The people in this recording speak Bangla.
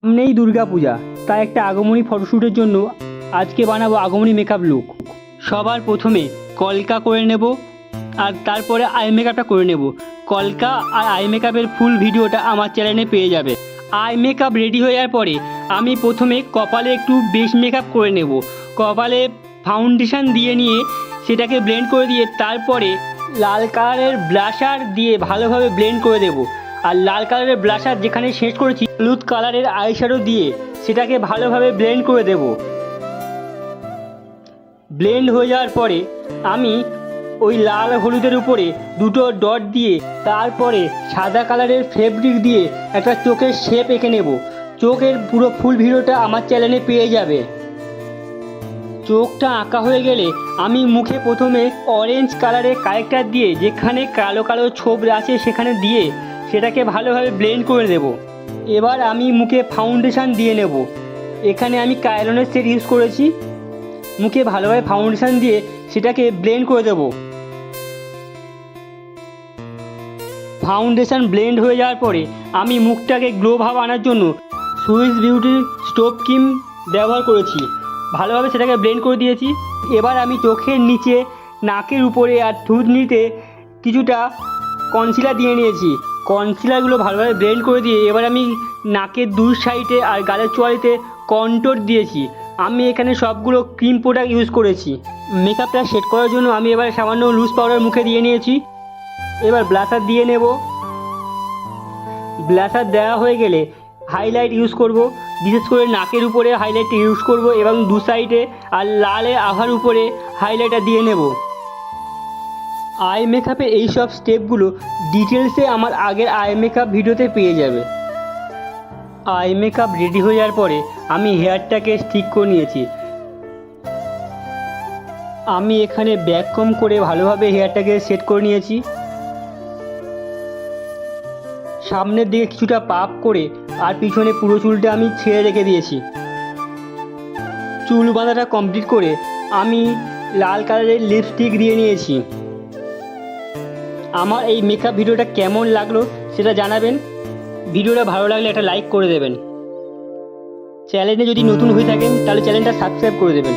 সামনেই দুর্গাপূজা, তাই একটা আগমনী ফটোশ্যুটের জন্য আজকে বানাবো আগমনী মেকআপ লুক। সবার প্রথমে কলকা করে নেব আর তারপরে আই মেকআপটা করে নেব। কলকা আর আই মেকআপের ফুল ভিডিওটা আমার চ্যানেলে পেয়ে যাবে। আই মেকআপ রেডি হয়ে যাওয়ার পরে আমি প্রথমে কপালে একটু বেস মেকআপ করে নেব। কপালে ফাউন্ডেশন দিয়ে নিয়ে সেটাকে ব্লেন্ড করে দিয়ে তারপরে লাল কালারের ব্লাশার দিয়ে ভালোভাবে ব্লেন্ড করে দেবো। আর লাল কালারের ব্লাশার যেখানে শেষ করেছি হলুদ কালারের আইশ্যাডো দিয়ে সেটাকে ভালোভাবে ব্লেন্ড করে দেব। ব্লেন্ড হয়ে যাওয়ার পরে আমি ওই লাল হলুদের উপরে দুটো ডট দিয়ে তারপরে সাদা কালারের ফেব্রিক দিয়ে একটা চোখের শেপ এঁকে নেব। চোখের পুরো ফুল ভিডিওটা আমার চ্যানেলে পেয়ে যাবে। চোখটা আঁকা হয়ে গেলে আমি মুখে প্রথমে অরেঞ্জ কালারের কারেক্টার দিয়ে যেখানে কালো কালো ছোপ আছে সেখানে দিয়ে সেটাকে ভালোভাবে ব্লেন্ড করে দেব। এবার আমি মুখে ফাউন্ডেশন দিয়ে নেব। এখানে আমি কায়রনের সেট ইউজ করেছি। মুখে ভালোভাবে ফাউন্ডেশন দিয়ে সেটাকে ব্লেন্ড করে দেব। ফাউন্ডেশন ব্লেন্ড হয়ে যাওয়ার পরে আমি মুখটাকে গ্লো ভাব আনার জন্য সুইস বিউটির স্টোভ ক্রিম ব্যবহার করেছি। ভালোভাবে সেটাকে ব্লেন্ড করে দিয়েছি। এবার আমি চোখের নিচে, নাকের উপরে আর থুতনিতে কিছুটা কনসিলার দিয়ে নিয়েছি। কনসিলারগুলো ভালোভাবে ব্লেন্ড করে দিয়ে এবার আমি নাকের দুই সাইডে আর গালের চোয়ালিতে কন্ট্যুর দিয়েছি। আমি এখানে সবগুলো ক্রিম প্রোডাক্ট ইউজ করেছি। মেকআপটা সেট করার জন্য আমি এবার সামান্য লুজ পাউডার মুখে দিয়ে নিয়েছি। এবার ব্লাশার দিয়ে নেব। ব্লাশার দেওয়া হয়ে গেলে হাইলাইট ইউজ করব। বিশেষ করে নাকের উপরে হাইলাইট ইউজ করব এবং দু সাইডে আর লালে আভার উপরে হাইলাইটার দিয়ে নেব। আই মেকআপের এই সব স্টেপগুলো ডিটেলসে আমার আগের আই মেকআপ ভিডিওতে পেয়ে যাবে। আই মেকআপ রেডি হয়ে যাওয়ার পরে আমি হেয়ারটাকে ঠিক করে নিয়েছি। আমি এখানে ব্যাক কম করে ভালোভাবে হেয়ারটাকে সেট করে নিয়েছি। সামনের দিকে কিছুটা পাপ করে আর পিছনে পুরো চুলটা আমি ছেড়ে রেখে দিয়েছি। চুল বাঁধাটা কমপ্লিট করে আমি লাল কালারের লিপস্টিক দিয়ে নিয়েছি। আমার এই মেকআপ ভিডিওটা কেমন লাগলো সেটা জানাবেন। ভিডিওটা ভালো লাগলে একটা লাইক করে দেবেন। চ্যানেলে যদি নতুন হয়ে থাকেন তাহলে চ্যানেলটা সাবস্ক্রাইব করে দেবেন।